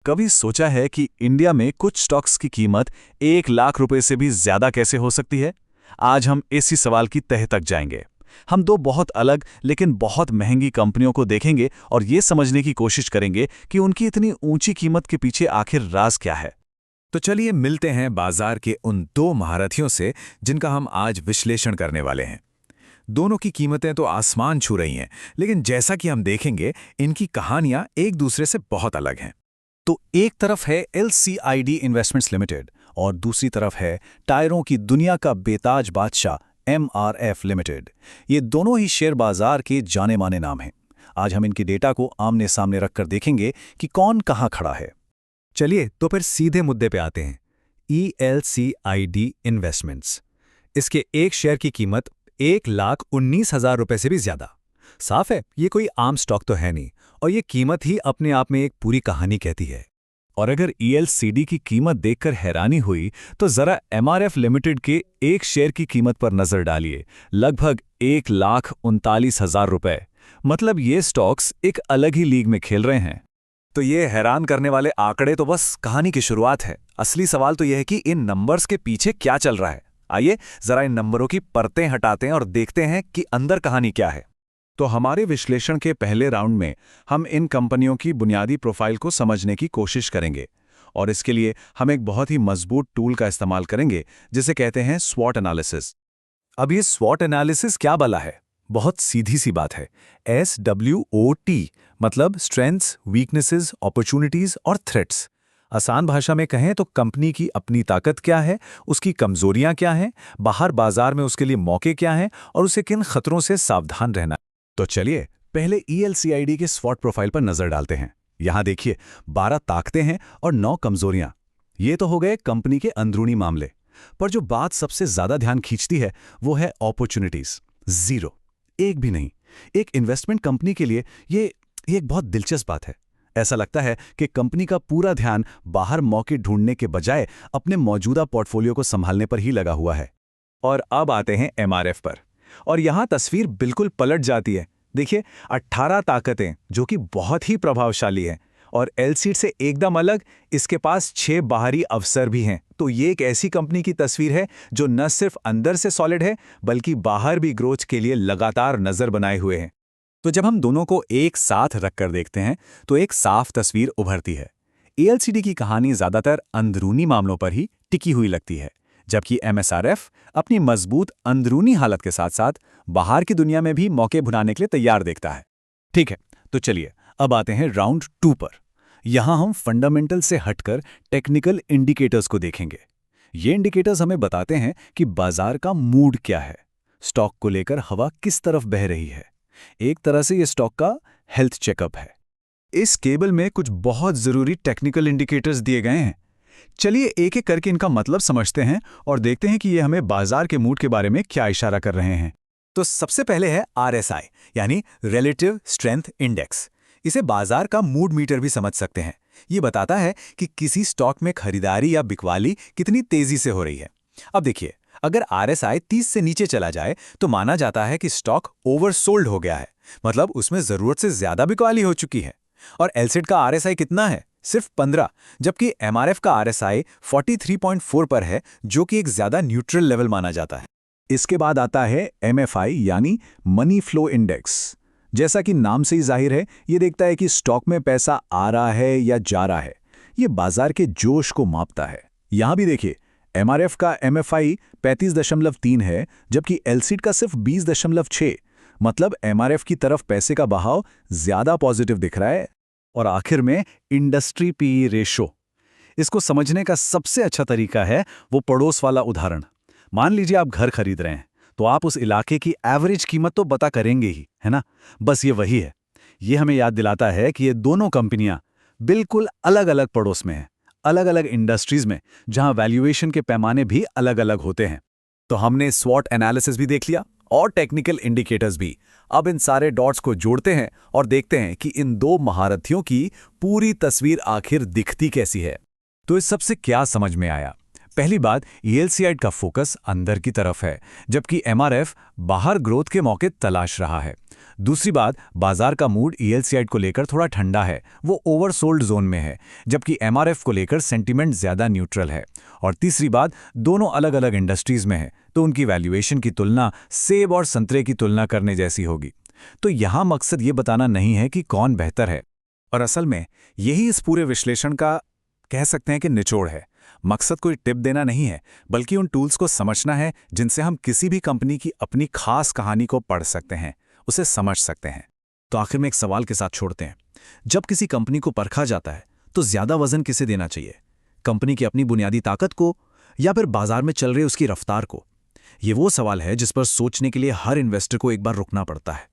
कभी सोचा है कि इंडिया में कुछ स्टॉक्स की कीमत 1 लाख रुपए से भी ज्यादा कैसे हो सकती है? आज हम इसी सवाल की तह तक जाएंगे। हम दो बहुत अलग लेकिन बहुत महंगी कंपनियों को देखेंगे और ये समझने की कोशिश करेंगे कि उनकी इतनी ऊंची कीमत के पीछे आखिर राज क्या है। तो चलिए मिलते हैं बाजार के उन दो महारथियों से जिनका हम आज विश्लेषण करने वाले हैं। दोनों की कीमतें तो आसमान छू रही हैं, लेकिन जैसा कि हम देखेंगे इनकी कहानियां एक दूसरे से बहुत अलग हैं। तो एक तरफ है LCID इन्वेस्टमेंट्स लिमिटेड और दूसरी तरफ है टायरों की दुनिया का बेताज बादशाह MRF लिमिटेड। ये दोनों ही शेयर बाजार के जाने माने नाम हैं। आज हम इनकी डेटा को आमने सामने रखकर देखेंगे कि कौन कहाँ खड़ा है। चलिए तो फिर सीधे मुद्दे पे आते हैं। ELCID इन्वेस्टमेंट्स, इसके एक शेयर की कीमत 1,19,000 रुपए से भी ज्यादा। साफ है, ये कोई आम स्टॉक तो है नहीं, और ये कीमत ही अपने आप में एक पूरी कहानी कहती है। और अगर ELCD की कीमत देखकर हैरानी हुई तो जरा MRF लिमिटेड के एक शेयर की कीमत पर नजर डालिए, लगभग 1,39,000 रुपए। मतलब ये स्टॉक्स एक अलग ही लीग में खेल रहे हैं। तो ये हैरान करने वाले आंकड़े तो बस कहानी की शुरुआत है। असली सवाल तो यह है कि इन नंबर्स के पीछे क्या चल रहा है। आइए जरा इन नंबरों की परतें हटाते हैं और देखते हैं कि अंदर कहानी क्या है। तो हमारे विश्लेषण के पहले राउंड में हम इन कंपनियों की बुनियादी प्रोफाइल को समझने की कोशिश करेंगे और इसके लिए हम एक बहुत ही मजबूत टूल का इस्तेमाल करेंगे जिसे कहते हैं स्वॉट एनालिसिस। अब ये स्वॉट एनालिसिस क्या भला है? बहुत सीधी सी बात है। SWOT मतलब स्ट्रेंथ्स, वीकनेसेस, अपॉर्चुनिटीज और थ्रेट्स। आसान भाषा में कहें तो कंपनी की अपनी ताकत क्या है, उसकी कमजोरियां क्या हैं, बाहर बाजार में उसके लिए मौके क्या हैं और उसे किन खतरों से सावधान रहना। तो चलिए पहले ELCID के स्वॉट प्रोफाइल पर नजर डालते हैं। यहां देखिए 12 ताकतें हैं और 9 कमजोरियां। ये तो हो गए कंपनी के अंदरूनी मामले, पर जो बात सबसे ज्यादा ध्यान खींचती है वो है अपॉर्चुनिटीज। 0, एक भी नहीं। एक इन्वेस्टमेंट कंपनी के लिए ये एक बहुत दिलचस्प बात है। ऐसा लगता है कि कंपनी का पूरा ध्यान बाहर मौके ढूंढने के बजाय अपने मौजूदा पोर्टफोलियो को संभालने पर ही लगा हुआ है। और अब आते हैं MRF पर, और यहां तस्वीर बिल्कुल पलट जाती है। देखिए 18 ताकतें जो कि बहुत ही प्रभावशाली हैं, और LCD से एकदम अलग इसके पास 6 बाहरी अवसर भी हैं। तो ये एक ऐसी कंपनी की तस्वीर है जो न सिर्फ अंदर से सॉलिड है बल्कि बाहर भी ग्रोथ के लिए लगातार नजर बनाए हुए हैं। तो जब हम दोनों को एक साथ रखकर देखते हैं तो एक साफ तस्वीर उभरती है। ELCD की कहानी ज्यादातर अंदरूनी मामलों पर ही टिकी हुई लगती है, जबकि MSRF अपनी मजबूत अंदरूनी हालत के साथ साथ बाहर की दुनिया में भी मौके भुनाने के लिए तैयार देखता है। ठीक है, तो चलिए अब आते हैं राउंड 2 पर। यहां हम फंडामेंटल से हटकर टेक्निकल इंडिकेटर्स को देखेंगे। ये इंडिकेटर्स हमें बताते हैं कि बाजार का मूड क्या है, स्टॉक को लेकर हवा किस तरफ बह रही है। एक तरह से ये स्टॉक का हेल्थ चेकअप है। इस केबल में कुछ बहुत जरूरी टेक्निकल इंडिकेटर्स दिए गए हैं। चलिए एक एक करके इनका मतलब समझते हैं और देखते हैं कि ये हमें बाजार के मूड के बारे में क्या इशारा कर रहे हैं। तो सबसे पहले है RSI यानी रिलेटिव स्ट्रेंथ इंडेक्स। इसे बाजार का मूड मीटर भी समझ सकते हैं। ये बताता है कि किसी स्टॉक में खरीदारी या बिकवाली कितनी तेजी से हो रही है। अब देखिए, अगर RSI 30 से नीचे चला जाए तो माना जाता है कि स्टॉक ओवरसोल्ड हो गया है, मतलब उसमें जरूरत से ज्यादा बिकवाली हो चुकी है। और LCD का RSI कितना है? सिर्फ 15, जबकि MRF का RSI 43.4 पर है, जो कि एक ज्यादा न्यूट्रल लेवल माना जाता है। इसके बाद आता है MFI यानी मनी फ्लो इंडेक्स। जैसा कि नाम से ही जाहिर है, ये देखता है कि स्टॉक में पैसा आ रहा है या जा रहा है। ये बाजार के जोश को मापता है। यहां भी देखिए MRF का MFI 35.3 है, जबकि LCD का सिर्फ 20.6। मतलब MRF की तरफ पैसे का बहाव ज्यादा पॉजिटिव दिख रहा है। और आखिर में इंडस्ट्री PE रेशो। इसको समझने का सबसे अच्छा तरीका है वो पड़ोस वाला उदाहरण। मान लीजिए आप घर खरीद रहे हैं तो आप उस इलाके की एवरेज कीमत तो पता करेंगे ही, है ना? बस ये वही है। ये हमें याद दिलाता है कि ये दोनों कंपनियां बिल्कुल अलग अलग पड़ोस में हैं, अलग अलग इंडस्ट्रीज में, जहां वैल्यूएशन के पैमाने भी अलग अलग होते हैं। तो हमने स्वॉट एनालिसिस भी देख लिया और टेक्निकल इंडिकेटर्स भी। अब इन सारे डॉट्स को जोड़ते हैं और देखते हैं कि इन दो महारथियों की पूरी तस्वीर आखिर दिखती कैसी है। तो इस सबसे क्या समझ में आया? पहली बात, ELCID का फोकस अंदर की तरफ है, जबकि MRF बाहर ग्रोथ के मौके तलाश रहा है। दूसरी बात, बाजार का मूड ELCID को लेकर थोड़ा ठंडा है, वो ओवरसोल्ड जोन में है, जबकि MRF को लेकर सेंटीमेंट ज्यादा न्यूट्रल है। और तीसरी बात, दोनों अलग अलग इंडस्ट्रीज में है, तो उनकी वैल्यूएशन की तुलना सेब और संतरे की तुलना करने जैसी होगी। तो यहां मकसद ये बताना नहीं है कि कौन बेहतर है, और असल में यही इस पूरे विश्लेषण का कह सकते हैं कि निचोड़ है। मकसद कोई टिप देना नहीं है, बल्कि उन टूल्स को समझना है जिनसे हम किसी भी कंपनी की अपनी खास कहानी को पढ़ सकते हैं, उसे समझ सकते हैं। तो आखिर में एक सवाल के साथ छोड़ते हैं। जब किसी कंपनी को परखा जाता है तो ज्यादा वजन किसे देना चाहिए, कंपनी की अपनी बुनियादी ताकत को या फिर बाजार में चल रही उसकी रफ्तार को? ये वो सवाल है जिस पर सोचने के लिए हर इन्वेस्टर को एक बार रुकना पड़ता है।